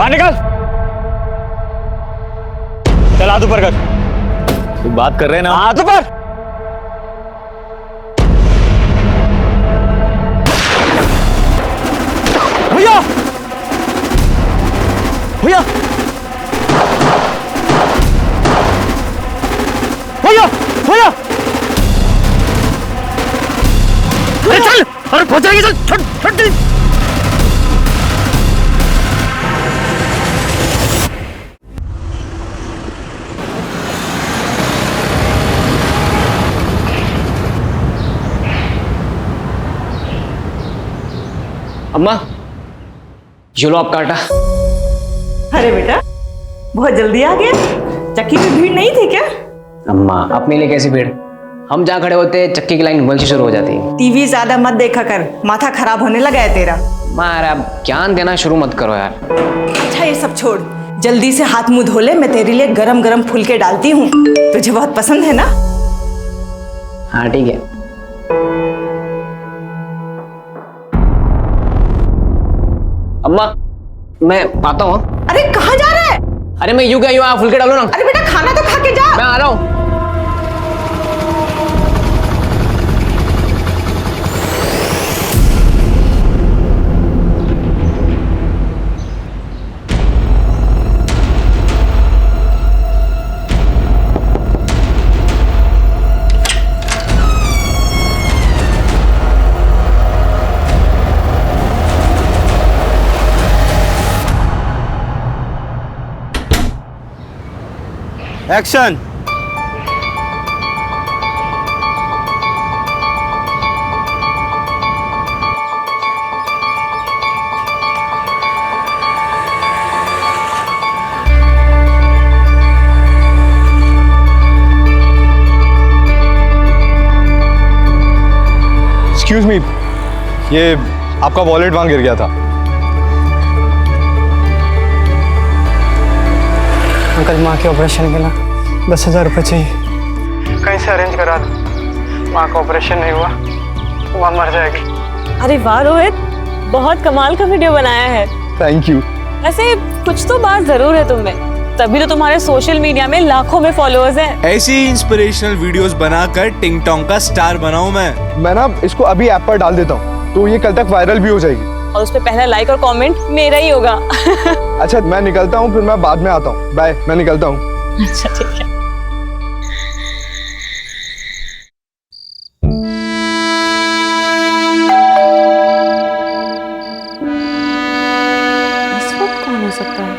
बाहर निकल। चल हाथ ऊपर कर। तू बात कर रहे हैं ना? हाथ ऊपर। भैया भैया भैया भैया, अरे चल, अरे पहुंच जाएगी, चल छोड़ छोड़ दे। अम्मा, ये लो आपका आटा। अरे बेटा, बहुत जल्दी आ गए। चक्की में भीड़ नहीं थी क्या? अम्मा, अपने लिए कैसी भीड़? हम जहाँ खड़े होते हैं चक्की की लाइन वहीं से शुरू हो जाती है। टीवी ज्यादा मत देखा कर, माथा खराब होने लगा है तेरा। मारा, अब ज्ञान देना शुरू मत करो यार। अच्छा ये सब छोड़, जल्दी से हाथ मुंह धो ले, मैं तेरे लिए गरम गरम फुलके डालती हूँ, तुझे बहुत पसंद है ना? हाँ ठीक है। अम्मा, मैं आता हूँ। अरे कहाँ जा रहा है? अरे मैं यूं क्या यूं, आप फुलके डालो ना। अरे बेटा खाना तो खा के जा। मैं आ रहा हूँ। एक्शन। एक्सक्यूज मी, ये आपका वॉलेट वहां गिर गया था। अंकल, माँ के ऑपरेशन के ना 10,000 रुपये चाहिए, कहीं से अरेंज करा दो। माँ का ऑपरेशन नहीं हुआ, माँ मर जाएगी। अरे वाह रोहित, बहुत कमाल का वीडियो बनाया है। Thank you. वैसे कुछ तो बात जरूर है तुम में, तभी तो तुम्हारे सोशल मीडिया में लाखों में फॉलोअर्स हैं। ऐसी इंस्पिरेशनल वीडियोस बनाकर टिंग टोंग का स्टार बनाऊं मैं ना इसको अभी ऐप पर डाल देता हूँ, तो ये कल तक वायरल भी हो जाएगी। और उस पे पहला लाइक और कमेंट मेरा ही होगा। अच्छा मैं निकलता हूँ, फिर मैं बाद में आता हूँ। बाय, मैं निकलता हूँ। अच्छा ठीक है। इस वक्त कौन हो सकता है?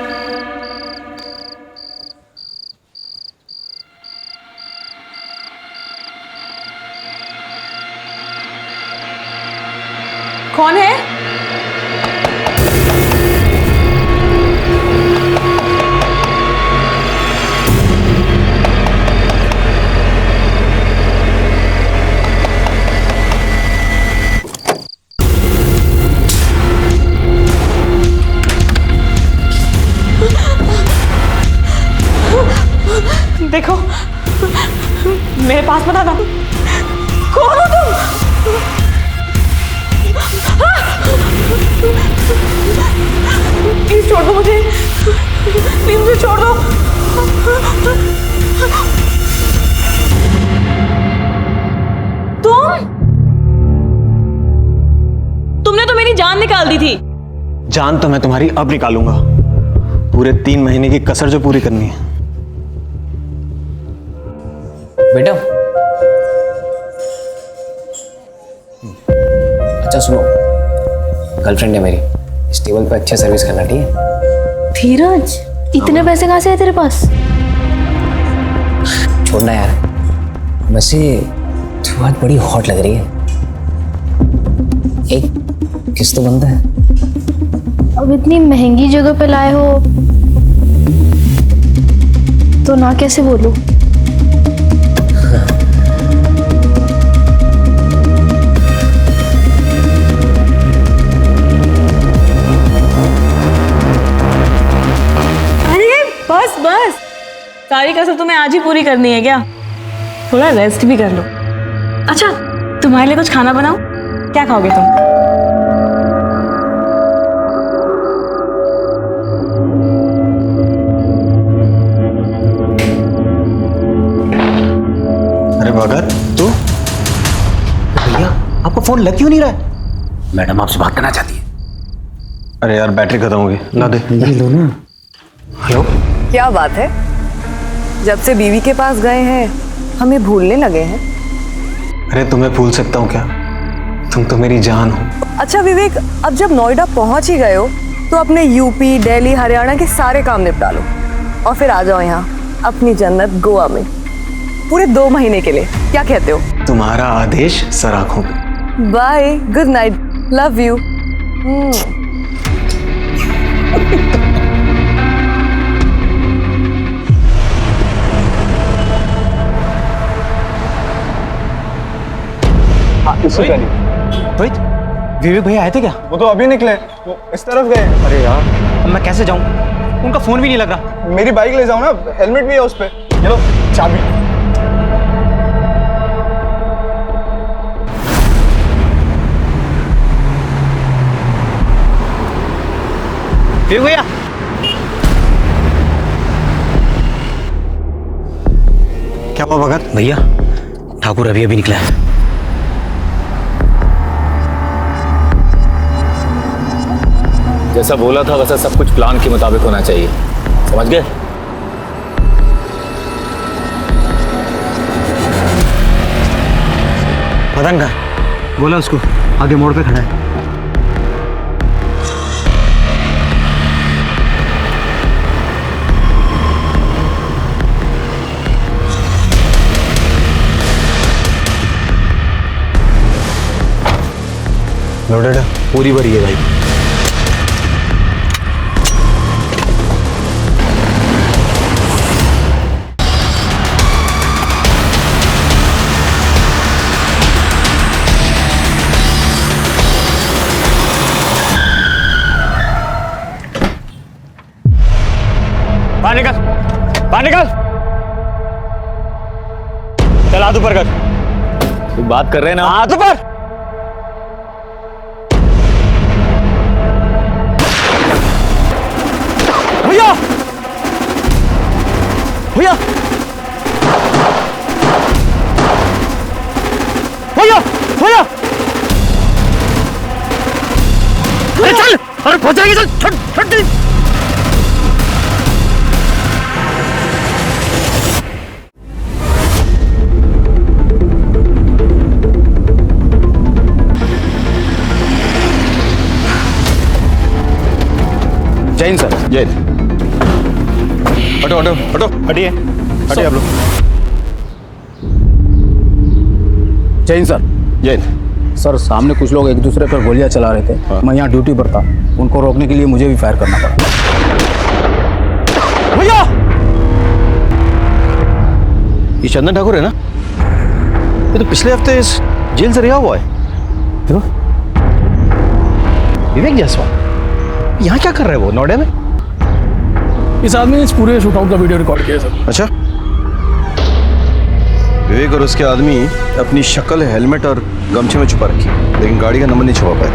कौन है? देखो, मेरे पास मत आना। कौन हो तुम? प्लीज छोड़ दो मुझे, प्लीज मुझे छोड़ दो। तुमने तो मेरी जान निकाल दी थी। जान तो मैं तुम्हारी अब निकालूंगा, पूरे 3 महीने की कसर जो पूरी करनी है। बेटा, अच्छा सुनो, गर्लफ्रेंड है मेरी, इस टेबल पे अच्छे सर्विस करना, ठीक है? धीरज, इतने पैसे कहाँ से है तेरे पास? छोड़ना यार, वैसे तू आज बड़ी हॉट लग रही है। एक किस तो बनता है। अब इतनी महंगी जगह पे लाए हो तो ना कैसे बोलूं? बस सारी कसर तुम्हें आज ही पूरी करनी है क्या? थोड़ा रेस्ट भी कर लो। अच्छा, तुम्हारे लिए कुछ खाना बनाऊं? क्या खाओगे तुम? भगत तू? भैया आपका फोन लग क्यों नहीं रहा है? मैडम आपसे बात करना चाहती है। अरे यार बैटरी खत्म हो गई, ला दे। लो ना। हेलो। क्या बात है, जब से बीवी के पास गए हैं हमें भूलने लगे हैं। अरे तुम्हें भूल सकता हूँ क्या? तुम तो मेरी जान हो। अच्छा विवेक, अब जब नोएडा पहुंच ही गए हो तो अपने यूपी, दिल्ली, हरियाणा के सारे काम निपटा लो और फिर आ जाओ यहाँ अपनी जन्नत गोवा में पूरे 2 महीने के लिए। क्या कहते हो? तुम्हारा आदेश सर आंखों पे। Bye, good night, love you. Rohit, Vivek भैया आए थे क्या? वो तो अभी निकले, वो इस तरफ गए। अरे यार अब मैं कैसे जाऊं? उनका फोन भी नहीं लग रहा। मेरी बाइक ले जाओ ना, हेलमेट भी है उस पे। ये लो चाबी। विवेक भैया, क्या हुआ भगत? भैया ठाकुर अभी अभी निकला है। जैसा बोला था वैसा सब कुछ प्लान के मुताबिक होना चाहिए, समझ गए? मदन का बोला उसको आगे मोड़ पे खड़ा है। लोडेड है? पूरी भरी है भाई। बाहर निकल, बाहर निकल। चल हाथ ऊपर कर। तू बात कर रहे हैं ना? हाथ ऊपर। भैया, भैया, भैया, भैया। अरे चल, अरे पहुंच जाएगी, चल, छट छट दे। जैन सर। जैन, हटो हटो हटो, हटिए हटिए आप लोग। जैन सर। जैन सर, सामने कुछ लोग एक दूसरे पर गोलियां चला रहे थे। मैं यहाँ ड्यूटी पर था, उनको रोकने के लिए मुझे भी फायर करना पड़ा। भैया, ये चंदन ठाकुर है ना? ये तो पिछले हफ्ते इस जेल से रिहा हुआ है। देखो, विवेक जायसवाल यहाँ क्या कर रहे हैं? वो नोएडा में? इस आदमी ने इस पूरे शूटआउट का वीडियो रिकॉर्ड किया सर। अच्छा, विवेक और उसके आदमी अपनी शक्ल हेलमेट और गमछे में छुपा रखी, लेकिन गाड़ी का नंबर नहीं छुपा पाए।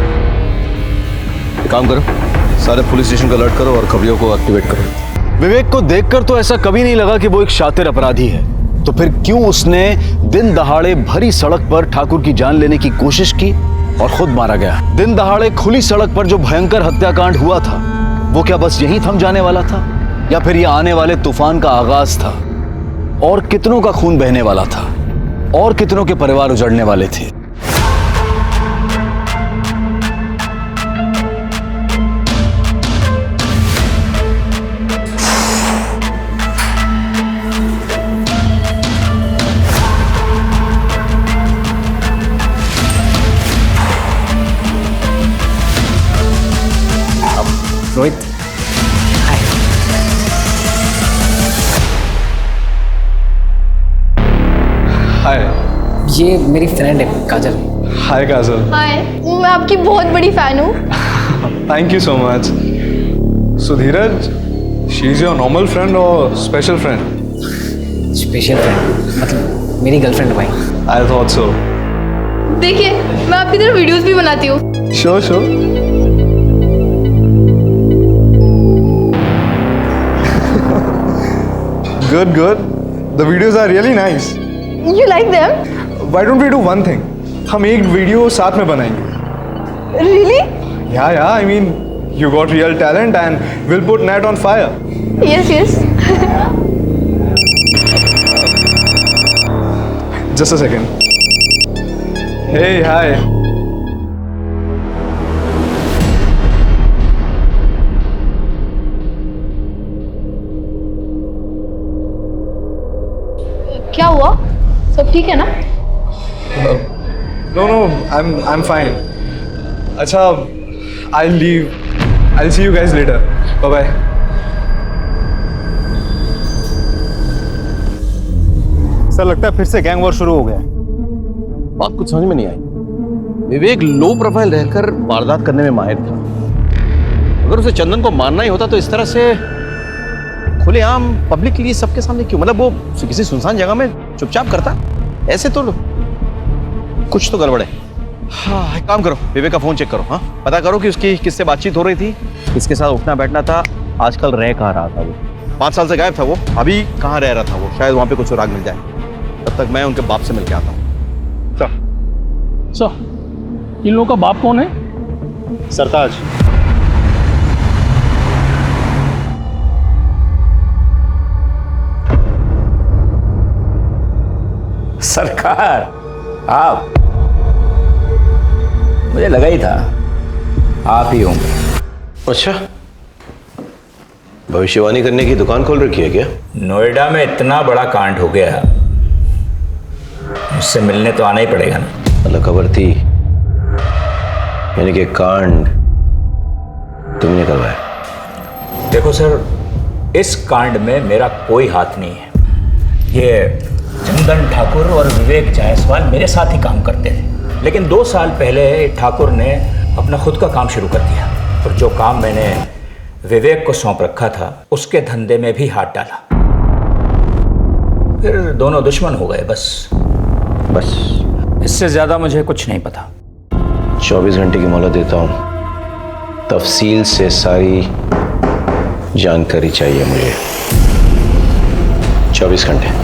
काम करो, सारे पुलिस स्टेशन को अलर्ट करो और खबरियों को एक्टिवेट करो। विवेक को देखकर तो ऐसा कभी नहीं लगा कि वो एक शातिर अपराधी है, तो फिर क्यों उसने दिन दहाड़े भरी सड़क पर ठाकुर की जान लेने की कोशिश की और खुद मारा गया? दिन दहाड़े खुली सड़क पर जो भयंकर हत्याकांड हुआ था, वो क्या बस यहीं थम जाने वाला था, या फिर ये आने वाले तूफान का आगाज था? और कितनों का खून बहने वाला था, और कितनों के परिवार उजड़ने वाले थे। रोहित, हाय। ये मेरी फ्रेंड है काजल। हाय काजल। हाय, मैं आपकी बहुत बड़ी फैन हूँ। Thank you so much. So Dheeraj, she is your normal friend और स्पेशल फ्रेंड? स्पेशल फ्रेंड मतलब मेरी गर्लफ्रेंड भाई। I thought so. देखिए, मैं आपकी तरह वीडियोस भी बनाती हूँ। Sure sure. Good, good. The videos are really nice. You like them? Why don't we do one thing? हम एक वीडियो साथ में बनाएंगे. Really? Yeah, I mean, you got real talent and we'll put net on fire. Yes, yes. Just a second. Hey, hi. क्या हुआ? सब ठीक है ना? No, I'm fine. अच्छा, I'll leave. I'll see you guys later. Bye bye. Sir लगता है फिर से गैंग वॉर शुरू हो गया है। बात कुछ समझ में नहीं आई। विवेक लो प्रोफाइल रहकर वारदात करने में माहिर था। अगर उसे चंदन को मारना ही होता तो इस तरह से खुलेआम पब्लिकली सबके सामने क्यों? मतलब वो किसी सुनसान जगह में चुपचाप करता, ऐसे तो कुछ तो गड़बड़ है। हाँ, एक काम करो, विवेक का फोन चेक करो। हाँ, पता करो कि उसकी किससे बातचीत हो रही थी, किसके साथ उठना बैठना था, आजकल रह कहाँ रहा था वो। 5 साल से गायब था वो, अभी कहाँ रह रहा था वो? शायद वहाँ पे कुछ सुराग मिल जाए। तब तक मैं उनके बाप से मिल के आता हूँ। सर, इन लोगों का बाप कौन है? सरताज। सरकार, आप? मुझे लगा ही था आप ही होंगे। अच्छा, भविष्यवाणी करने की दुकान खोल रखी है क्या? नोएडा में इतना बड़ा कांड हो गया, मुझसे मिलने तो आना ही पड़ेगा ना। मतलब खबर थी, यानी कि कांड तुमने करवाया? देखो सर, इस कांड में मेरा कोई हाथ नहीं है। ये चंदन ठाकुर और विवेक जायसवाल मेरे साथ ही काम करते थे, लेकिन 2 साल पहले ठाकुर ने अपना खुद का काम शुरू कर दिया और जो काम मैंने विवेक को सौंप रखा था उसके धंधे में भी हाथ डाला। फिर दोनों दुश्मन हो गए। बस इससे ज्यादा मुझे कुछ नहीं पता। 24 घंटे की मोहलत देता हूं, तफसील से सारी जानकारी चाहिए मुझे। 24 घंटे।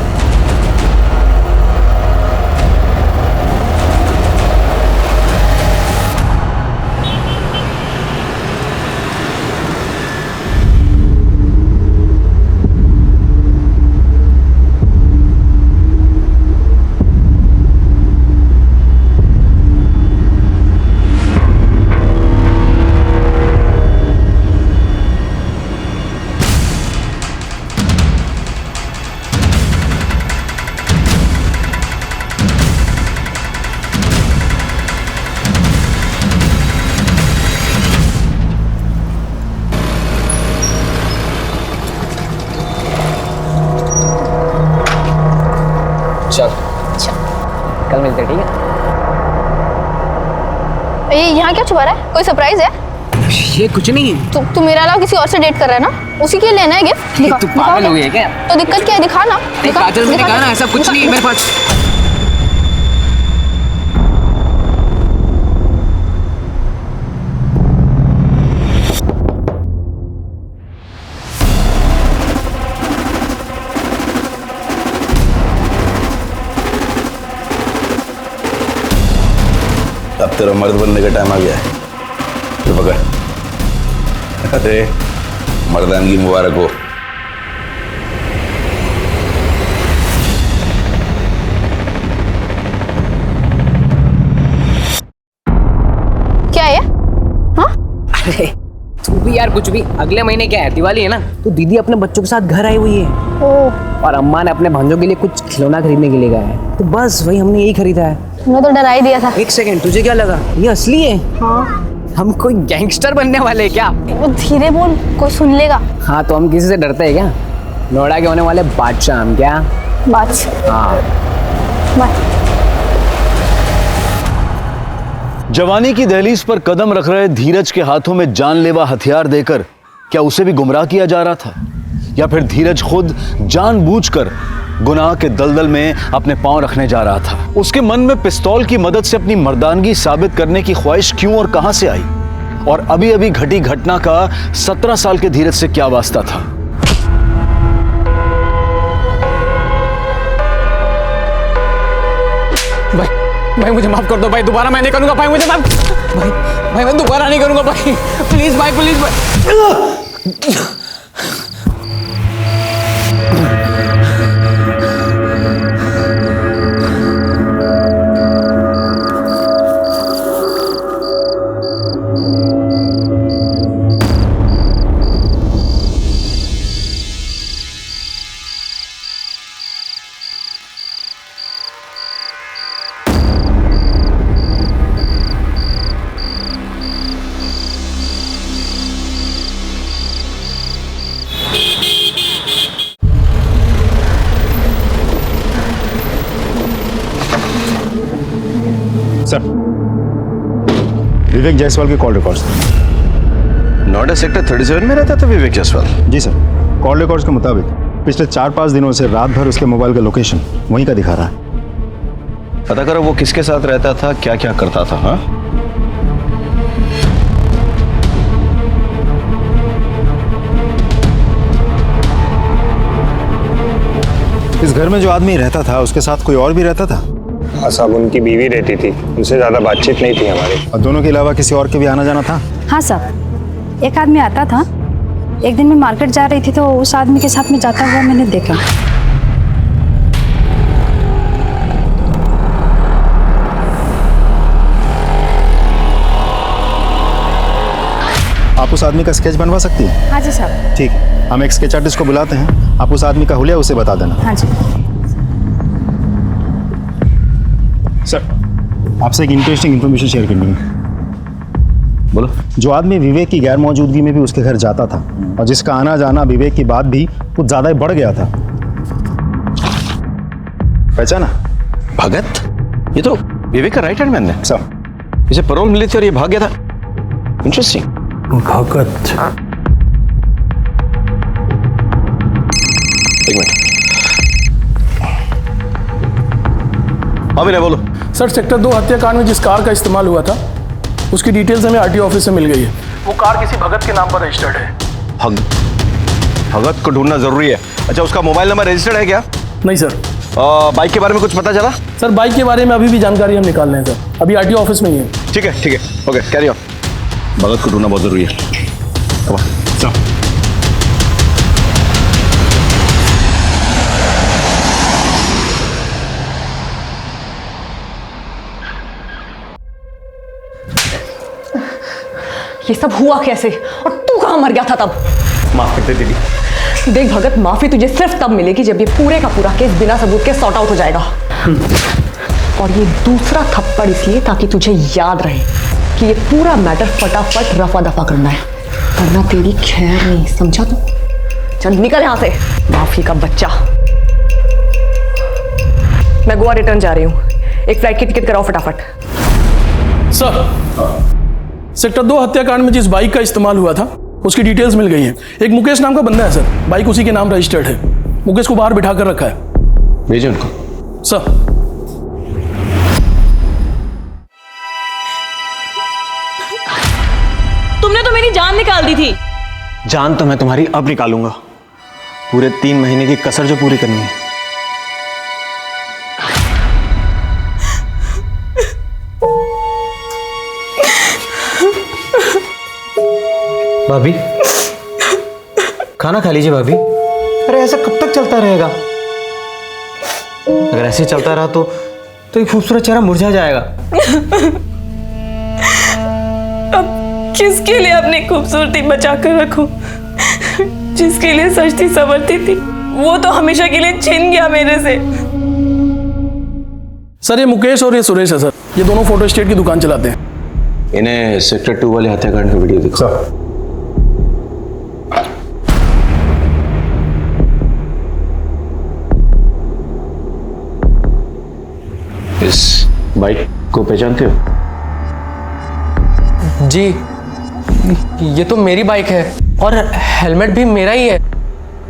कल मिलते हैं, ठीक है? ये यहाँ क्या छुपा रहा है? कोई सरप्राइज है? ये कुछ नहीं है। तू मेरे अलावा किसी और से डेट कर रहा है ना? उसी के लिए लेना है गिफ्ट? दिखा, तू पागल हो गई है क्या? तो दिक्कत क्या है? दिखा ना। काजल, मैंने कहा ना ऐसा कुछ नहीं है मेरे पास। अब तेरा मर्द बनने का टाइम आ गया है। तो पकड़। अरे मर्दानगी मुबारक हो। क्या है? हाँ? अरे तू भी यार कुछ भी। अगले महीने क्या है, दिवाली है ना, तो दीदी अपने बच्चों के साथ घर आई हुई है। और अम्मा ने अपने भांजों के लिए कुछ खिलौना खरीदने के लिए गया है, तो बस वही हमने यही खरीदा है। मैं तो डरा ही दिया था। एक सेकंड, तुझे क्या लगा ये असली है? हाँ। हम कोई गैंगस्टर बनने वाले हैं क्या? वो धीरे बोल, कोई सुन लेगा। हाँ, तो हम किसी से डरते हैं क्या? नोएडा के होने वाले बादशाह हम क्या? बादशाह। हाँ। बाय। जवानी की दहलीज पर कदम रख रहे धीरज के हाथों में जानलेवा हथियार देकर क्या उसे भी गुमराह किया जा रहा था, या फिर धीरज खुद जानबूझकर गुनाह के दलदल में अपने पांव रखने जा रहा था? उसके मन में पिस्तौल की मदद से अपनी मर्दानगी साबित करने की ख्वाहिश क्यों और कहां से आई? और अभी अभी घटी घटना का 17 साल के धीरज से क्या वास्ता था? भाई मुझे माफ कर दो भाई, दोबारा मैं नहीं करूंगा भाई, मुझे माफ भाई मैं दोबारा नहीं करूंगा भाई, प्लीज भाई, प्लीज भाई। सर, विवेक जायसवाल के कॉल रिकॉर्ड्स। नोएडा सेक्टर 37 में रहता था विवेक जायसवाल? जी सर, कॉल रिकॉर्ड्स के मुताबिक पिछले 4-5 दिनों से रात भर उसके मोबाइल का लोकेशन वहीं का दिखा रहा है। पता करो वो किसके साथ रहता था, क्या क्या करता था। हाँ, इस घर में जो आदमी रहता था उसके साथ कोई और भी रहता था? हाँ साहब, उनकी बीवी रहती थी, उनसे ज़्यादा बातचीत नहीं थी हमारी। और दोनों के अलावा किसी और के भी आना जाना था? हाँ साहब, एक आदमी आता था। एक दिन मैं मार्केट जा रही थी तो उस आदमी के साथ में जाता हुआ मैंने देखा। आप उस आदमी का स्केच बनवा सकती हैं? हाँ जी साहब। ठीक है, हम एक स्केच आर्टिस्ट को बुलाते हैं, आप उस आदमी का हुलिया उसे बता देना। हाँ जी सर, आपसे एक इंटरेस्टिंग इन्फॉर्मेशन शेयर करनी है। बोलो। जो आदमी विवेक की गैर मौजूदगी में भी उसके घर जाता था और जिसका आना जाना विवेक के बाद भी कुछ ज्यादा ही बढ़ गया था, पहचाना? भगत? ये तो विवेक का राइट हैंड मैन है। सर, इसे पैरोल मिली थी और ये भाग गया था। इंटरेस्टिंग। भगत? एक मिनट। हाँ विनय बोलो। सर, सेक्टर 2 हत्याकांड में जिस कार का इस्तेमाल हुआ था उसकी डिटेल्स हमें आरटीओ ऑफिस से मिल गई है। वो कार किसी भगत के नाम पर रजिस्टर्ड है। भगत को ढूंढना जरूरी है। अच्छा, उसका मोबाइल नंबर रजिस्टर्ड है क्या? नहीं सर। बाइक के बारे में कुछ पता चला? सर, बाइक के बारे में अभी भी जानकारी हम निकाल रहे हैं सर, अभी आरटीओ ऑफिस में ही है। ठीक है, ओके, कैरी ऑन। भगत को ढूंढना बहुत जरूरी है। ये सब हुआ कैसे और तू कहां मर गया था तब? माफ कर दे दीदी। देख भगत, माफी तुझे सिर्फ तब मिलेगी जब ये पूरे का पूरा केस बिना सबूत के सॉर्ट आउट हो जाएगा। और ये दूसरा थप्पड़ इसलिए ताकि तुझे याद रहे कि ये पूरा मैटर फटाफट रफा दफा करना है, वरना तेरी खैर नहीं। समझा तू? चल निकल यहां से, माफी का बच्चा। मैं गोवा रिटर्न जा रही हूँ, एक फ्लाइट की टिकट कराओ फटाफट। सर, सेक्टर 2 हत्याकांड में जिस बाइक का इस्तेमाल हुआ था उसकी डिटेल्स मिल गई हैं। एक मुकेश नाम का बंदा है सर, बाइक उसी के नाम रजिस्टर्ड है। मुकेश को बाहर बिठा कर रखा है। भेजिए उनको। सर। तुमने तो मेरी जान निकाल दी थी। जान तो मैं तुम्हारी अब निकालूंगा, पूरे 3 महीने की कसर जो पूरी करनी है। भाभी, खाना खा लीजिए भाभी। अरे ऐसा कब तक चलता रहेगा? अगर ऐसे चलता रहा तो ये खूबसूरत चेहरा मुरझा जाएगा। अब किसके लिए अपनी खूबसूरती बचा कर रखूं? जिसके लिए सजती संवरती थी वो तो हमेशा के लिए छिन गया मेरे से। सर, ये मुकेश और ये सुरेश है सर, ये दोनों फोटो स्टेट की दुकान चलाते हैं। इन्हें सेक्टर 2 वाले हत्याकांड का वीडियो दिखा। इस बाइक को पहचानते हो? जी, ये तो मेरी बाइक है और हेलमेट भी मेरा ही है।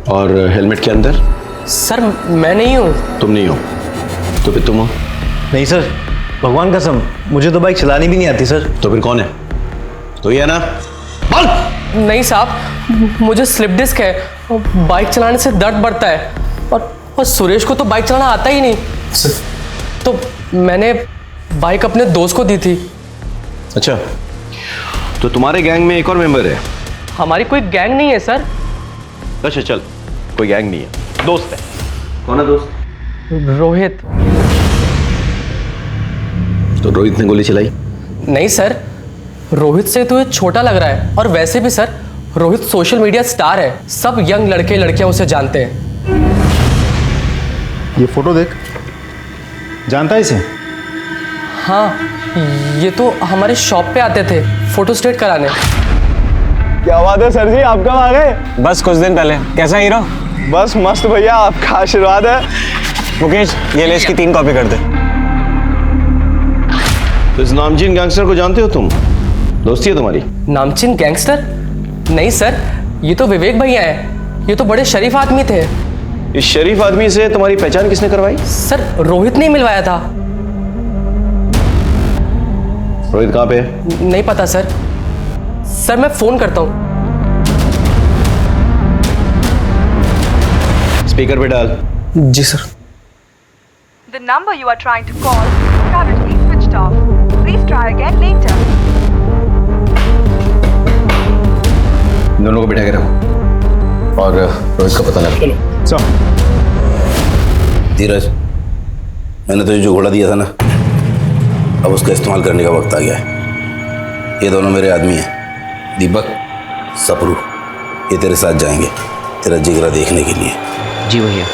और हेलमेट के अंदर? सर, मैं नहीं हूँ। तुम नहीं हो तो फिर तुम हो? नहीं सर, भगवान कसम, मुझे तो बाइक चलानी भी नहीं आती सर। तो फिर कौन है? तो ये है ना? बोल। नहीं साहब, मुझे स्लिप डिस्क है और बाइक चलाने से दर्द बढ़ता है और सुरेश को तो बाइक चलाना आता ही नहीं। तो मैंने बाइक अपने दोस्त को दी थी। अच्छा, तो तुम्हारे गैंग में एक और मेंबर है? हमारी कोई गैंग नहीं है सर। अच्छा चल, कोई गैंग नहीं है, दोस्त है। कौन है दोस्त? रोहित। तो रोहित ने गोली चलाई? नहीं सर, रोहित से तो ये छोटा लग रहा है, और वैसे भी sir Rohit social media star है, सब यंग लड़के लड़कियां उसे जानते हैं। ये फोटो देख, जानता है इसे? हाँ, ये तो हमारे शॉप पे आते थे फोटो स्टेट कराने। क्या बात है सर जी, आप कब आ गए? बस कुछ दिन पहले। कैसा हीरो? बस मस्त भैया, आपका आशीर्वाद है। मुकेश, ये ले इसकी 3 कॉपी कर दे। तो इस नामचीन गैंगस्टर को जानते हो तुम? दोस्ती है तुम्हारी? नामचीन गैंगस्टर? नहीं सर, ये तो विवेक भैया है, ये तो बड़े शरीफ आदमी थे। इस शरीफ आदमी से तुम्हारी पहचान किसने करवाई? सर रोहित ने मिलवाया था। रोहित कहाँ पे है? नहीं पता सर। सर मैं फोन करता हूँ। स्पीकर पे डाल। जी sir. The number you are trying to call is currently switched off. Please try again later. दोनों को बिठा के रखो और रोहित का पता लगा। चलो। धीरज, मैंने तुझे जो घोड़ा दिया था ना, अब उसका इस्तेमाल करने का वक्त आ गया है। ये दोनों मेरे आदमी हैं, दीपक, सपरू। ये तेरे साथ जाएंगे तेरा जिगरा देखने के लिए। जी भैया।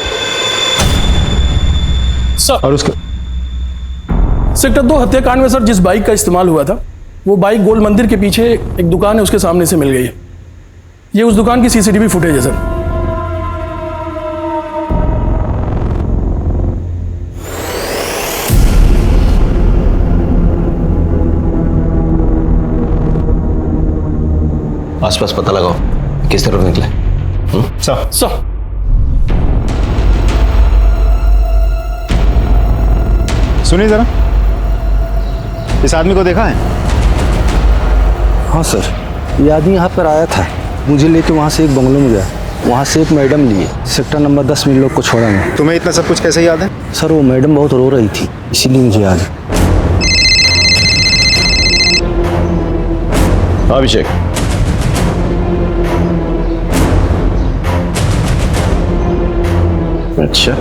और उसका सेक्टर 2 हत्याकांड में सर जिस बाइक का इस्तेमाल हुआ था, वो बाइक गोल मंदिर के पीछे एक दुकान है उसके सामने से मिल गई है। ये उस दुकान की सीसीटीवी फुटेज है सर। आसपास पता लगाओ किस तरफ निकले। सर सुनिए जरा, इस आदमी को देखा है? हाँ सर, ये आदमी यहाँ पर आया था, मुझे लेके वहाँ से एक बंगलों में गया, वहाँ से एक मैडम लिए, सेक्टर नंबर 10 में लोग को छोड़ा मैं। तुम्हें इतना सब कुछ कैसे याद है? सर वो मैडम बहुत रो रही थी, इसीलिए मुझे याद है। अभिषेक, अच्छा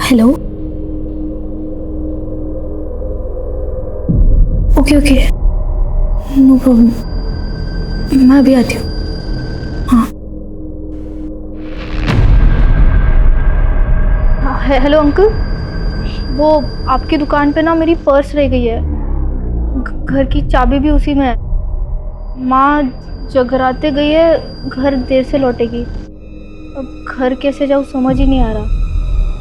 हेलो। ओके, नो प्रॉब्लम, मैं अभी आती हूँ। हाँ। हेलो अंकल, वो आपकी दुकान पे ना मेरी पर्स रह गई है, घर की चाबी भी उसी में है। माँ जगराते गई है, घर देर से लौटेगी। अब घर कैसे जाऊँ समझ ही नहीं आ रहा।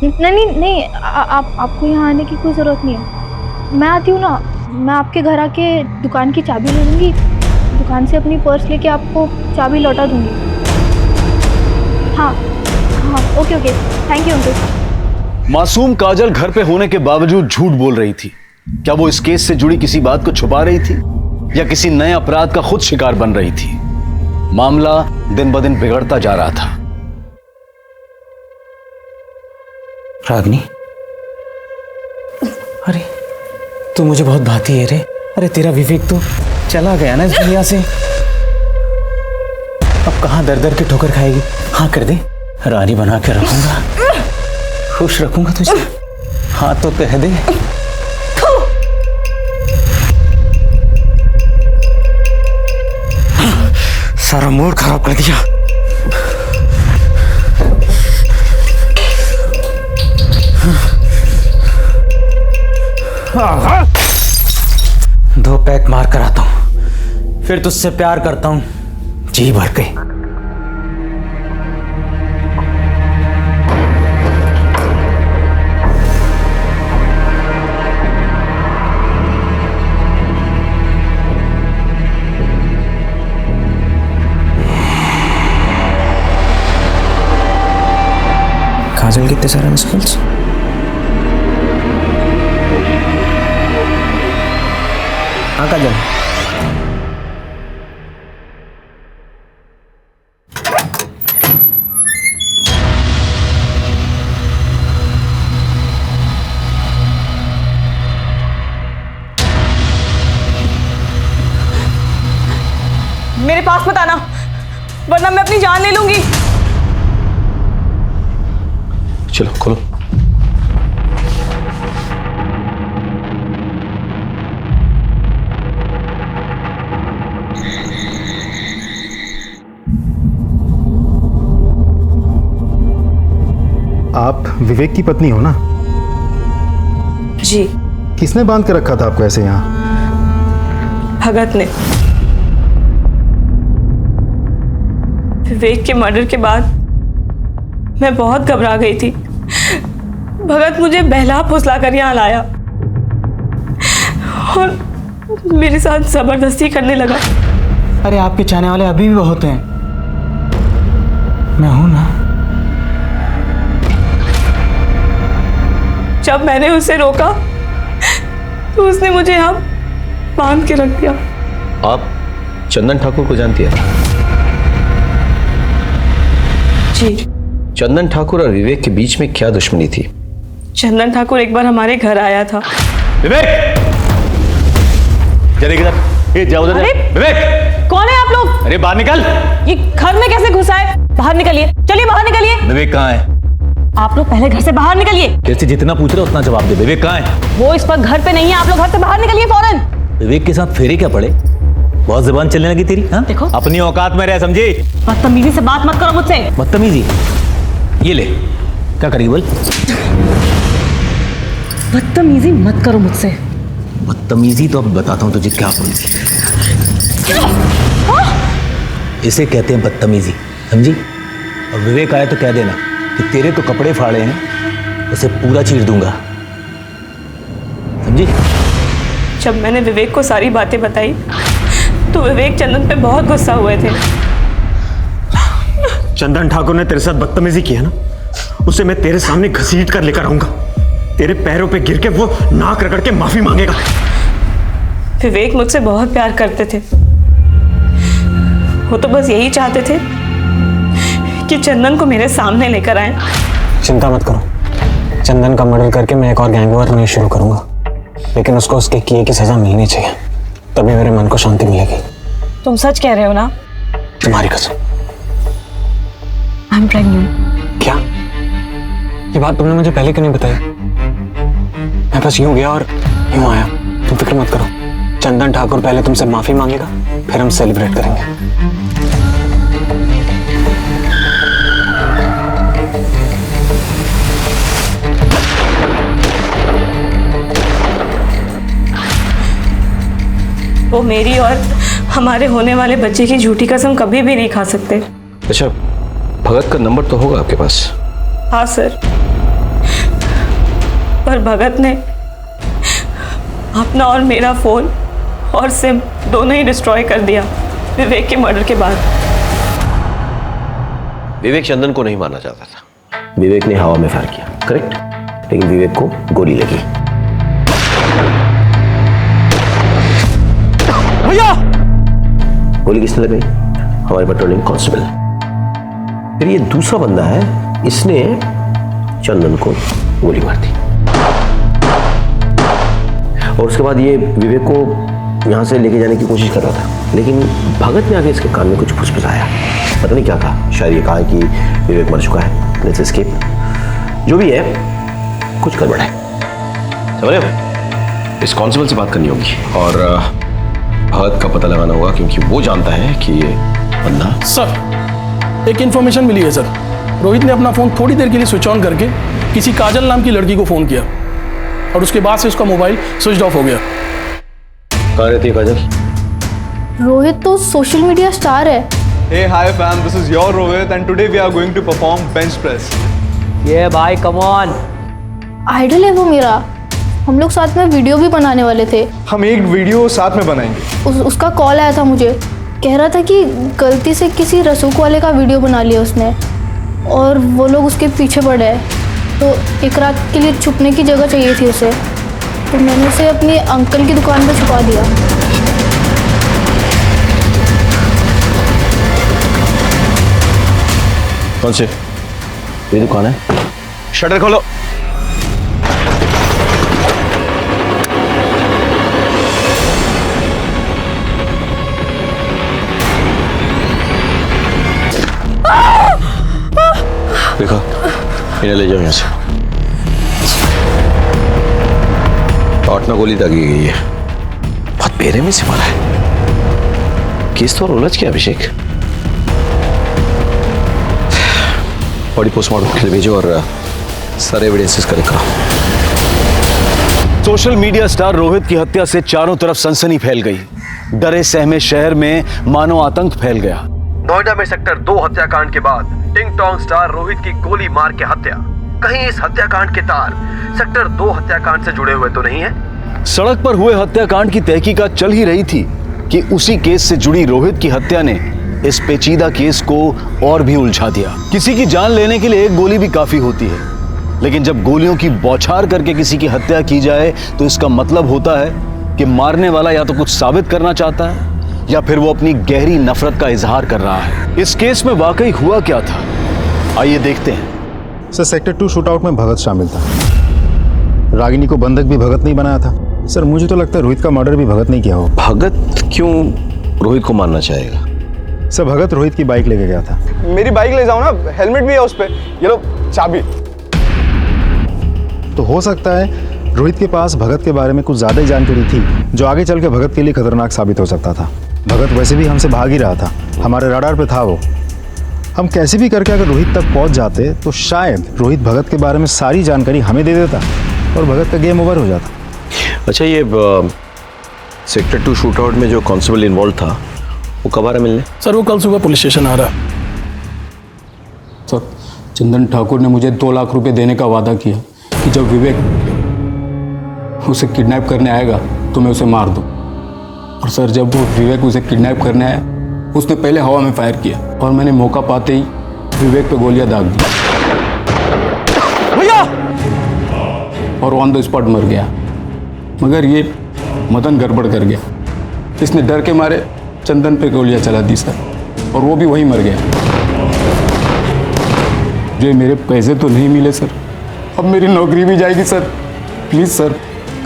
नहीं, आपको यहाँ आने की कोई ज़रूरत नहीं है। मैं आती हूँ ना, मैं आपके घर आके दुकान की चाबी ले लूँगी, दुकान से अपनी पर्स लेके आपको चाबी लौटा दूँगी। हाँ, ओके, थैंक यू अंकल। मासूम काजल घर पे होने के बावजूद झूठ बोल रही थी। क्या वो इस केस से जुड़ी किसी बात को छुपा रही थी या किसी नए अपराध का खुद शिकार बन रही थी? मामला दिन ब दिन बिगड़ता जा रहा था। रागनी, अरे तू मुझे बहुत भाती है रे। अरे तेरा विवेक तो चला गया ना इस दुनिया से, अब कहाँ दर दर की ठोकर खाएगी। हाँ कर दे, रानी बना के रखूंगा, खुश रखूंगा तुझे। हाँ तो कह दे। सारा मूड खराब कर दिया। दो पैक मार कर आता हूं, फिर तुझसे प्यार करता हूं जी भर के। काजल कितने सारे मिस कॉल्स। हाँ काजल, मेरे पास मत आना, वरना मैं अपनी जान ले लूंगी। चलो खोलो। आप विवेक की पत्नी हो ना? जी। किसने बांध के रखा था आपको ऐसे यहाँ? भगत ने। विवेक के मर्डर के बाद मैं बहुत घबरा गई थी। भगत मुझे बहला फुसला कर यहाँ लाया और मेरे साथ जबरदस्ती करने लगा। अरे आपके चाहने वाले अभी भी बहुत हैं, मैं हूं ना। जब मैंने उसे रोका तो उसने मुझे यहाँ बांध के रख दिया। आप चंदन ठाकुर को जानती हैं? जी। चंदन ठाकुर और विवेक के बीच में क्या दुश्मनी थी? चंदन ठाकुर एक बार हमारे घर आया था। विवेक, चले किधर? ये जाओ उधर। विवेक, कौन है आप लोग? अरे बाहर निकल। ये घर में कैसे घुसा है? बाहर निकलिए, चलिए बाहर निकलिए। विवेक कहाँ है? आप लोग पहले घर से बाहर निकलिए। तेरे से जितना पूछ रहे उतना जवाब दे। विवेक कहाँ है? वो इस वक्त घर पे नहीं है, आप लोग घर से बाहर निकलिए फौरन। विवेक के साथ फेरे क्या पड़े? बहुत जुबान चलने लगी तेरी। हाँ, देखो अपनी औकात में रह, समझी? बदतमीजी से बात मत करो मुझसे। बदतमीजी? ये ले, क्या करी बोल? बदतमीजी मत करो मुझसे। बदतमीजी तो अब बताता हूँ तुझे क्या बोलती। इसे कहते हैं बदतमीजी, समझी? और विवेक आया तो कह देना कि तेरे तो कपड़े फाड़े हैं, उसे पूरा चीर दूंगा, समझी? जब मैंने विवेक को सारी बातें बताई तो विवेक चंदन पे बहुत गुस्सा हुए थे। चंदन ठाकुर ने तेरे साथ बदतमीजी की है ना, उसे मैं तेरे सामने घसीट कर लेकर आऊंगा। तेरे पैरों पे गिर के वो नाक रगड़ के माफी मांगेगा। विवेक मुझसे बहुत प्यार करते थे। वो तो बस यही चाहते थे कि चंदन को मेरे सामने लेकर आए। चिंता मत करो, चंदन का मर्डर करके मैं एक और गैंग वॉर नहीं शुरू करूंगा, लेकिन उसको उसके किए की सजा मिलनी चाहिए, तभी मेरे मन को शांति मिलेगी। तुम सच कह रहे हो ना? तुम्हारी कसम। I am pregnant. क्या? ये बात तुमने मुझे पहले क्यों नहीं बताई? मैं बस यूं गया और यूं आया। तुम फिक्र मत करो, चंदन ठाकुर पहले तुमसे माफी मांगेगा, फिर हम सेलिब्रेट करेंगे। वो मेरी और हमारे होने वाले बच्चे की झूठी कसम कभी भी नहीं खा सकते। अच्छा, भगत का नंबर तो होगा आपके पास? हाँ सर, पर भगत ने अपना और मेरा फोन और सिम दोनों ही डिस्ट्रॉय कर दिया विवेक के मर्डर के बाद। विवेक चंदन को नहीं मारना चाहता था। विवेक ने हवा में फायर किया, करेक्ट? लेकिन विवेक को गोली लगी। भैया! गोली किसने लगाई? हमारे पेट्रोलिंग कांस्टेबल। फिर ये दूसरा बंदा है, इसने चंदन को गोली मार दी और उसके बाद ये विवेक को यहाँ से लेके जाने की कोशिश कर रहा था, लेकिन भगत ने आगे इसके कान में कुछ फुसफुसाया। पता नहीं क्या कहा, शायद ये कहा कि विवेक मर चुका है, लेट्स एस्केप। जो भी है, कुछ गड़बड़ है। समझ रहे हो? इस कांस्टेबल से बात करनी होगी और भगत का पता लगाना होगा, क्योंकि वो जानता है कि ये बंदा। सर, एक इंफॉर्मेशन मिली है सर। रोहित ने अपना फोन थोड़ी देर के लिए स्विच ऑन करके किसी काजल नाम की लड़की को फोन किया और उसके बाद से उसका मोबाइल स्विच ऑफ हो गया। कहाँ रहती है काजल? रोहित तो सोशल मीडिया स्टार है। Hey, hi fam, this is your Rohit and today we are going to perform bench press. ये भाई कम ऑन। आइडल है वो मेरा। हम लोग साथ में वीडियो भी बनाने वाले थे। हम एक वीडियो साथ में बनाएंगे। उसका कॉल आया था मुझे, कह रहा था कि गलती से किसी रसूख वाले का वीडियो बना लिया उसने। और वो लोग उसके पीछे पड़े हैं। तो एक रात के लिए छुपने की जगह चाहिए थी उसे, तो मैंने उसे अपनी अंकल की दुकान पर छुपा दिया। कौन से? ये दुकान है। शटर खोलो। देखो, इन्हें ले जाओ यहाँ से। 8-9 गोली दागी गई है। बहुत बेरहमी से मारा है। केस तो उलझ गया अभिषेक। बॉडी पोस्टमार्टम के लिए भेजो और सारे एविडेंसेस कलेक्ट करो। सोशल मीडिया स्टार रोहित की हत्या से चारों तरफ सनसनी फैल गई। डरे सहमे शहर में मानो आतंक फैल गया। नोएडा में सेक्टर 2 हत्याकांड के बाद टिंग टोंग स्टार रोहित की गोली मार के हत्या। कहीं इस हत्याकांड के तार सेक्टर 2 हत्याकांड से जुड़े हुए तो नहीं है? सड़क पर हुए हत्याकांड की तहकीकात चल ही रही थी कि उसी केस से जुड़ी रोहित की हत्या ने इस पेचीदा केस को और भी उलझा दिया। किसी की जान लेने के लिए एक गोली भी काफी होती है, लेकिन जब गोलियों की बौछार करके किसी की हत्या की जाए तो इसका मतलब होता है कि मारने वाला या तो कुछ साबित करना चाहता है या फिर वो अपनी गहरी नफरत का इजहार कर रहा है। इस केस में वाकई हुआ क्या था, आइए देखते हैं। सर, सेक्टर 2 शूटआउट में भगत शामिल था। रागिनी को बंधक भी भगत नहीं बनाया था। सर, मुझे तो लगता है रोहित का मर्डर भी भगत नहीं किया हो। भगत क्यों रोहित को मारना चाहेगा? सर, भगत रोहित की बाइक लेके गया था। मेरी बाइक ले जाओ ना, हेलमेट भी है उस पे। ये लो चाबी। तो हो सकता है रोहित के पास भगत के बारे में कुछ ज्यादा ही जानकारी थी, जो आगे चल के भगत के लिए खतरनाक साबित हो सकता था। भगत वैसे भी हमसे भाग ही रहा था, हमारे रडार पे था वो। हम कैसे भी करके अगर रोहित तक पहुंच जाते तो शायद रोहित भगत के बारे में सारी जानकारी हमें दे देता और भगत का गेम ओवर हो जाता। अच्छा, ये सेक्टर 2 शूटआउट में जो कांस्टेबल इन्वॉल्व था वो कब आ रहा मिलने? सर, वो कल सुबह पुलिस स्टेशन आ रहा। सर, चंदन ठाकुर ने मुझे 2 लाख रुपए देने का वादा किया कि जब विवेक उसे किडनैप करने आएगा तो मैं उसे मार दूं। और सर, जब वो विवेक उसे किडनैप करने आया, उसने पहले हवा में फायर किया और मैंने मौका पाते ही विवेक पे गोलियां दाग दी भैया, और ऑन द स्पॉट मर गया। मगर ये मदन गड़बड़ कर गया। इसने डर के मारे चंदन पे गोलियां चला दी सर, और वो भी वहीं मर गया। जो मेरे पैसे तो नहीं मिले सर, अब मेरी नौकरी भी जाएगी सर। प्लीज सर,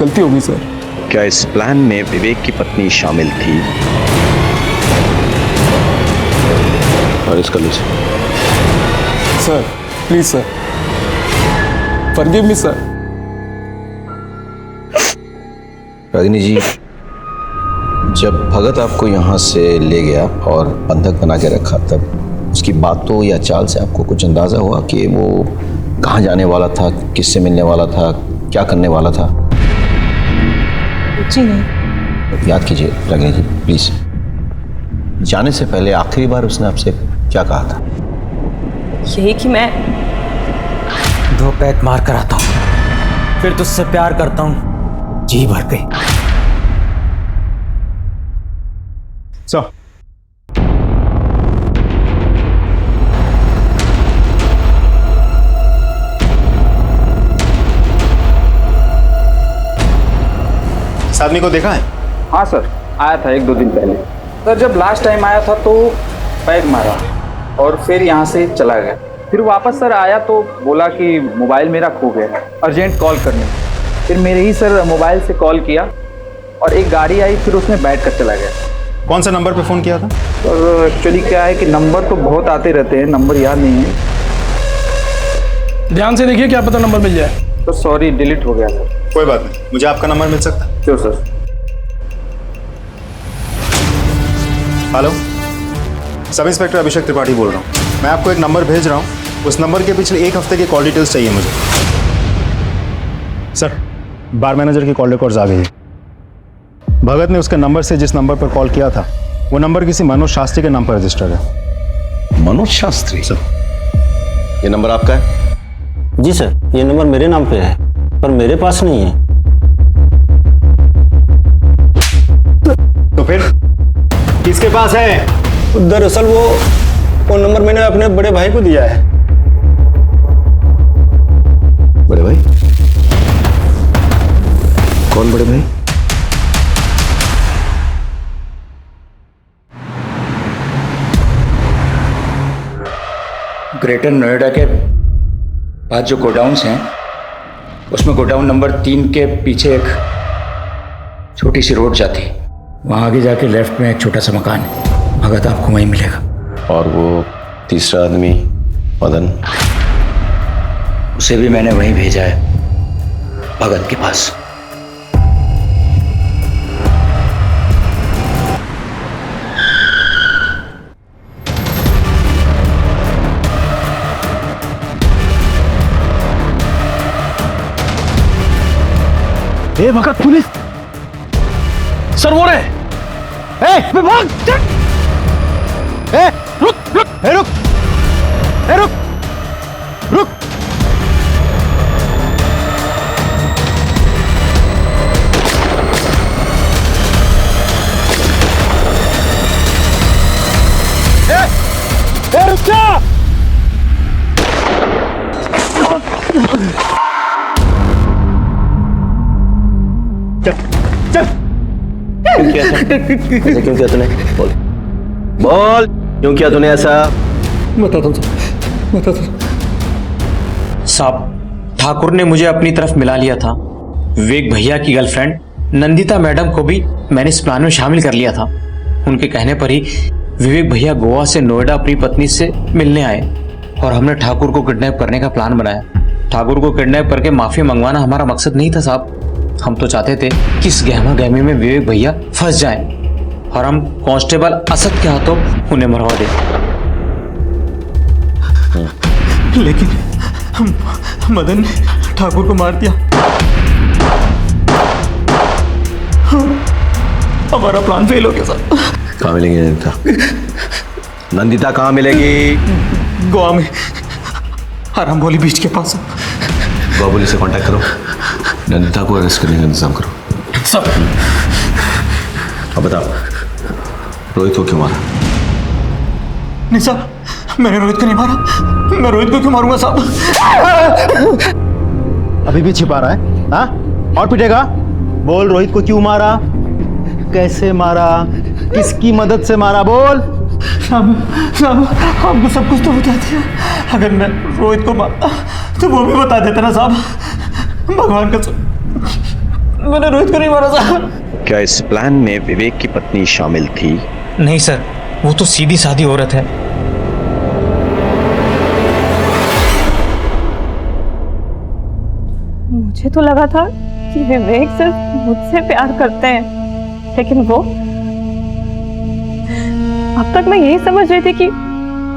गलती होगी सर। क्या इस प्लान में विवेक की पत्नी शामिल थी? और इसका लूज sir, please sir, forgive me sir. Ragini ji, जब भगत आपको यहाँ से ले गया और बंधक बना के रखा, तब उसकी बातों या चाल से आपको कुछ अंदाजा हुआ कि वो कहाँ जाने वाला था, किससे मिलने वाला था, क्या करने वाला था? जी नहीं। याद कीजिए रागिनी जी, प्लीज। जाने से पहले आखिरी बार उसने आपसे क्या कहा था? यही कि मैं 2 पैक मार कर आता हूँ, फिर तुझसे प्यार करता हूँ जी भर के। इस आदमी को देखा है? हाँ सर, आया था 1-2 दिन पहले। सर, जब लास्ट टाइम आया था तो पैक मारा और फिर यहाँ से चला गया। फिर वापस सर आया तो बोला कि मोबाइल मेरा खो गया, अर्जेंट कॉल करने। फिर मेरे ही सर मोबाइल से कॉल किया और एक गाड़ी आई, फिर उसमें बैठ कर चला गया। कौन सा नंबर पे फ़ोन किया था? और एक्चुअली क्या है कि नंबर तो बहुत आते रहते हैं, नंबर याद नहीं है। ध्यान से देखिए, क्या पता नंबर मिल जाए। तो सॉरी, डिलीट हो गया सर। कोई बात नहीं, मुझे आपका नंबर मिल सकता है? क्यों सर। हेलो, सब इंस्पेक्टर अभिषेक त्रिपाठी बोल रहा हूँ। मैं आपको एक नंबर भेज रहा हूँ, उस नंबर के पिछले 1 हफ्ते की कॉल डिटेल्स चाहिए मुझे। सर, बार मैनेजर की कॉल रिकॉर्ड्स आ गई है। भगत ने उसके नंबर से जिस नंबर पर कॉल किया था, वो नंबर किसी मनोज शास्त्री के नाम पर रजिस्टर्ड है। मनोज शास्त्री? सर, ये नंबर आपका है? जी सर, ये नंबर मेरे नाम पे है, पर मेरे पास नहीं है। तो फिर किसके पास है? दरअसल वो नंबर मैंने अपने बड़े भाई को दिया है। कौन बड़े भाई? ग्रेटर नोएडा के पास जो गोडाउन्स हैं उसमें गोडाउन नंबर 3 के पीछे एक छोटी सी रोड जाती है। वहाँ आगे जाके लेफ्ट में एक छोटा सा मकान है, भगत आपको वहीं मिलेगा। और वो तीसरा आदमी मदन? उसे भी मैंने वहीं भेजा है, भगत के पास। ए भगत, पुलिस! सर वो रहे! ए विभाग! ए रुक रुक! ए रुक! ए रुक! रुक! ए रुक जा! क्यों किया ऐसा? ऐसा क्यों किया तूने? बोल बोल, क्यों किया तूने ऐसा? बताता हूँ साहब, ठाकुर ने मुझे अपनी तरफ मिला लिया था। विवेक भैया की गर्लफ्रेंड नंदिता मैडम को भी मैंने इस प्लान में शामिल कर लिया था। उनके कहने पर ही विवेक भैया गोवा से नोएडा अपनी पत्नी से मिलने आए और हमने ठाकुर को किडनैप करने का प्लान बनाया। ठाकुर को किडनैप करके माफी मंगवाना हमारा मकसद नहीं था साहब। हम तो चाहते थे कि इस गहमा गहमी में विवेक भैया फंस जाएं और हम कांस्टेबल असद के हाथों उन्हें मरवा दें। लेकिन मदन ने ठाकुर को मार दिया। हमारा प्लान फेल हो गया सर। कहाँ मिलेंगी नंदिता? नंदिता कहाँ मिलेगी? गोवा में आरामबोली बीच के पास। गोवा पुलिस से कांटेक्ट करो, नंदिता को अरेस्ट करने का इंतजाम करो। सब अब बताओ, रोहित को क्यों मारा? नहीं साहब, मैंने रोहित को नहीं मारा। मैं रोहित को क्यों मारूंगा साहब? अभी भी छिपा रहा है? हाँ, और पिटेगा? बोल, रोहित को क्यों मारा, कैसे मारा, किसकी मदद से मारा? बोल। साहब आपको सब कुछ तो बता दिया। अगर मैं रोहित को मारता तो वो भी बता देता ना साहब। भगवान का मैंने रोहित को नहीं मारा साहब। क्या इस प्लान में विवेक की पत्नी शामिल थी? नहीं सर, वो तो सीधी सादी औरत है। मुझे तो लगा था कि विवेक सिर्फ मुझसे प्यार करते हैं, लेकिन वो अब तक मैं यही समझ रही थी कि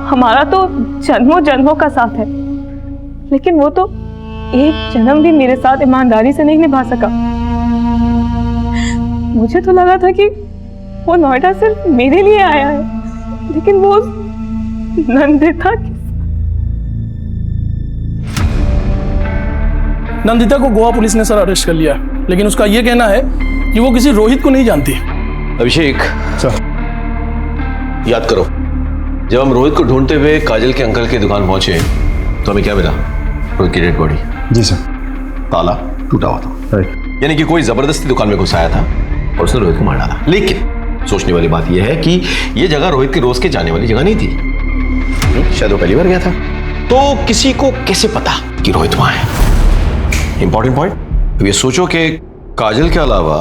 हमारा तो जन्मों जन्मों का साथ है, लेकिन वो तो एक जन्म भी मेरे साथ ईमानदारी से नहीं निभा सका। मुझे तो लगा था कि वो नोएडा सिर्फ मेरे लिए आया है, लेकिन वो नंदिता नंदिता को गोवा पुलिस ने सर अरेस्ट कर लिया, लेकिन उसका यह कहना है कि वो किसी रोहित को नहीं जानती। अभिषेक सर, याद करो, जब हम रोहित को ढूंढते हुए काजल के अंकल की दुकान पहुंचे तो हमें क्या मिला? रोहित की डेड बॉडी। जी सर। ताला टूटा हुआ था, यानी कि कोई जबरदस्ती दुकान में घुस आया था और उसने रोहित को मार डाला। लेकिन सोचने वाली बात यह है कि यह जगह रोहित की रोज के जाने वाली जगह नहीं थी। शायद वो पहली बार गया था, तो किसी को कैसे पता कि रोहित वहां है? Important point. ये सोचो कि काजल के अलावा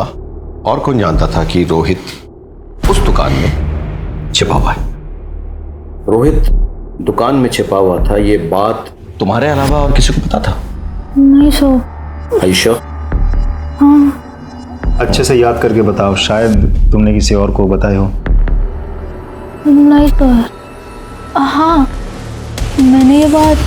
और कौन जानता था कि रोहित उस दुकान में छिपा हुआ है? रोहित दुकान में छिपा हुआ था, ये बात तुम्हारे अलावा और किसी को पता था? नहीं सो। आयशा, हाँ। अच्छे से याद करके बताओ, शायद तुमने किसी और को बताया हो। नहीं तो। हाँ, मैंने ये बात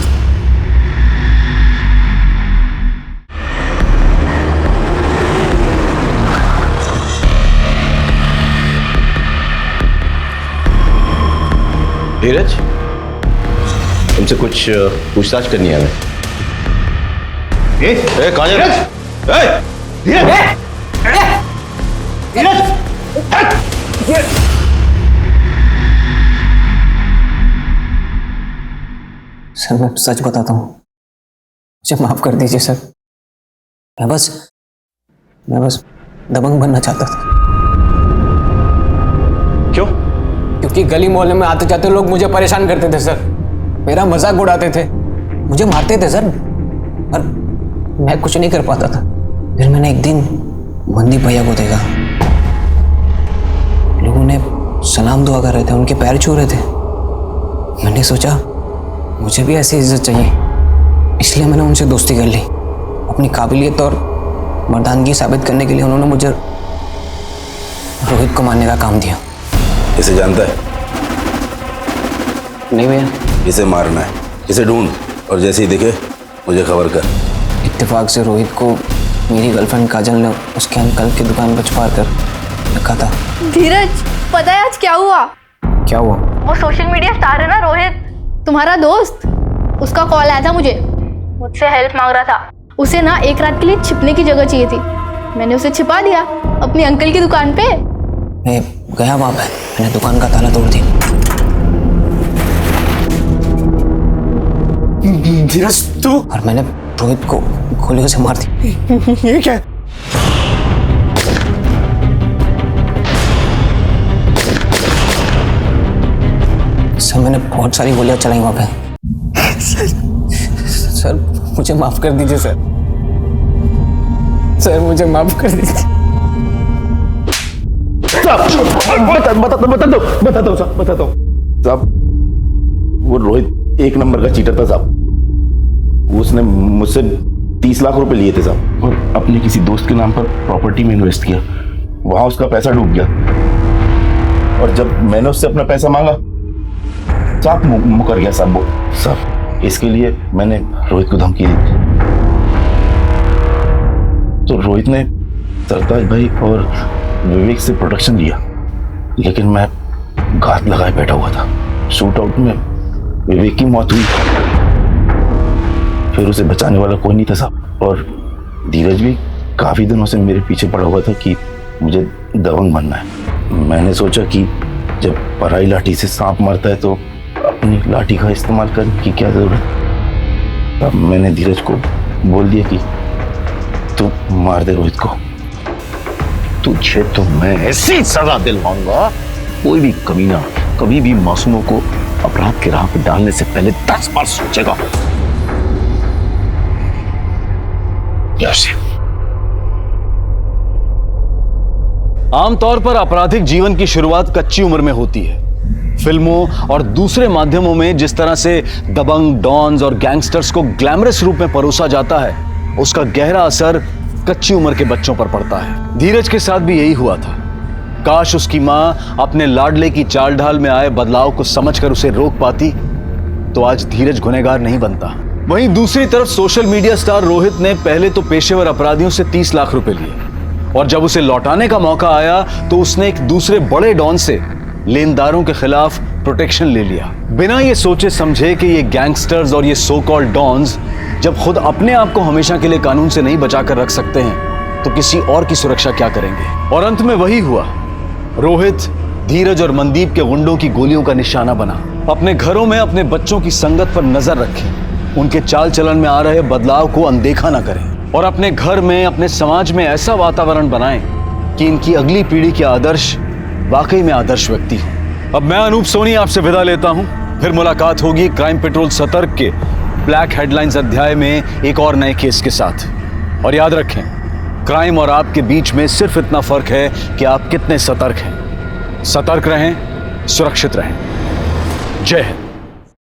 धीरज, तुमसे कुछ पूछताछ करनी है हमें। काजल, सर मैं सच बताता हूँ, मुझे माफ कर दीजिए सर। मैं बस मैं बस दबंग बनना चाहता था। क्यों? क्योंकि गली मोहल्ले में आते जाते लोग मुझे परेशान करते थे सर, मेरा मजाक उड़ाते थे, मुझे मारते थे सर, और मैं कुछ नहीं कर पाता था। फिर मैंने एक दिन मंदीप भैया को देखा, लोगों ने सलाम दुआ कर रहे थे, उनके पैर छू रहे थे। मैंने सोचा मुझे भी ऐसी इज्जत चाहिए, इसलिए मैंने उनसे दोस्ती कर ली। अपनी काबिलियत और मर्दानगी साबित करने के लिए उन्होंने मुझे रोहित को मारने का काम दिया। इसे जानता है? नहीं भैया। इसे मारना है, इसे ढूंढ और जैसे ही दिखे मुझे खबर कर। इत्तेफाक से रोहित को मेरी गर्लफ्रेंड काजल ने उसके अंकल की दुकान पर छुपा कर रखा था। धीरज, पता है आज क्या हुआ? क्या हुआ? वो सोशल मीडिया स्टार है ना रोहित, तुम्हारा दोस्त, उसका कॉल आया था मुझे, मुझसे हेल्प मांग रहा था। उसे ना एक रात के लिए छिपने की जगह चाहिए थी, मैंने उसे छिपा दिया अपने अंकल की दुकान पे। मैं गया वहां पे, मैंने दुकान का ताला तोड़ दिया। धीरज तू? और मैंने रोहित को गोलियों से मार दी। ये क्या? सर मैंने बहुत सारी गोलियां चलाई वहां पे। सर मुझे माफ कर दीजिए सर, सर मुझे माफ कर दीजिए। बताता हूँ साहब, वो रोहित एक नंबर का चीटर था साहब। उसने मुझसे 30 लाख रुपए लिए थे साहब, और अपने किसी दोस्त के नाम पर प्रॉपर्टी में इन्वेस्ट किया। वहां उसका पैसा डूब गया, और जब मैंने उससे अपना पैसा मांगा साहब मुकर गया साहब। वो साहब इसके लिए मैंने रोहित को धमकी दी, तो रोहित ने सरताज भाई और विवेक से प्रोटेक्शन लिया, लेकिन मैं घात लगाए बैठा हुआ था। शूट आउट में विवेक की मौत हुई, फिर उसे बचाने वाला कोई नहीं था साहब। और धीरज भी काफी दिनों से मेरे पीछे पड़ा हुआ था कि मुझे दबंग बनना है। मैंने सोचा कि जब पराई लाठी से सांप मरता है तो अपनी लाठी का इस्तेमाल करने की क्या जरूरत। तब मैंने धीरज को बोल दिया कि तू मार दे रोहित को। तुझे तो मैं ऐसी सजा दिलवाऊंगा, कोई भी कमीना कभी भी मासूमों को अपराध के राह पर डालने से पहले 10 बार सोचेगा। आमतौर पर आपराधिक जीवन की शुरुआत कच्ची उम्र में होती है। फिल्मों और दूसरे माध्यमों में जिस तरह से दबंग, डॉन्स और गैंगस्टर्स को ग्लैमरस रूप में परोसा जाता है, उसका गहरा असर कच्ची उम्र के बच्चों पर पड़ता है। धीरज के साथ भी यही हुआ था। काश उसकी मां अपने लाडले की चाल ढाल में आए बदलाव को समझकर उसे रोक पाती, तो आज धीरज गुनहगार नहीं बनता। वहीं दूसरी तरफ सोशल मीडिया स्टार रोहित ने पहले तो पेशेवर अपराधियों से 30 लाख रुपए लिए, और जब उसे लौटाने का मौका आया तो उसने एक दूसरे बड़े डॉन से लेनदारों के खिलाफ प्रोटेक्शन ले लिया, बिना ये सोचे समझे कि ये गैंगस्टर्स और ये सो कॉल्ड डॉन्स जब खुद अपने आप को हमेशा के लिए कानून से नहीं बचाकर रख सकते हैं तो किसी और की सुरक्षा क्या करेंगे। और अंत में वही हुआ। रोहित, धीरज और मनदीप के गुंडों की गोलियों का निशाना बना। अपने घरों में अपने बच्चों की संगत पर नजर रखें, उनके चाल चलन में आ रहे बदलाव को अनदेखा ना करें, और अपने घर में, अपने समाज में ऐसा वातावरण बनाएं कि इनकी अगली पीढ़ी के आदर्श वाकई में आदर्श व्यक्ति हो। अब मैं अनूप सोनी आपसे विदा लेता हूं। फिर मुलाकात होगी क्राइम पेट्रोल सतर्क के ब्लैक हेडलाइंस अध्याय में एक और नए केस के साथ। और याद रखें, क्राइम और आपके बीच में सिर्फ इतना फर्क है कि आप कितने सतर्क हैं। सतर्क रहें, सुरक्षित रहें। जय हिंद।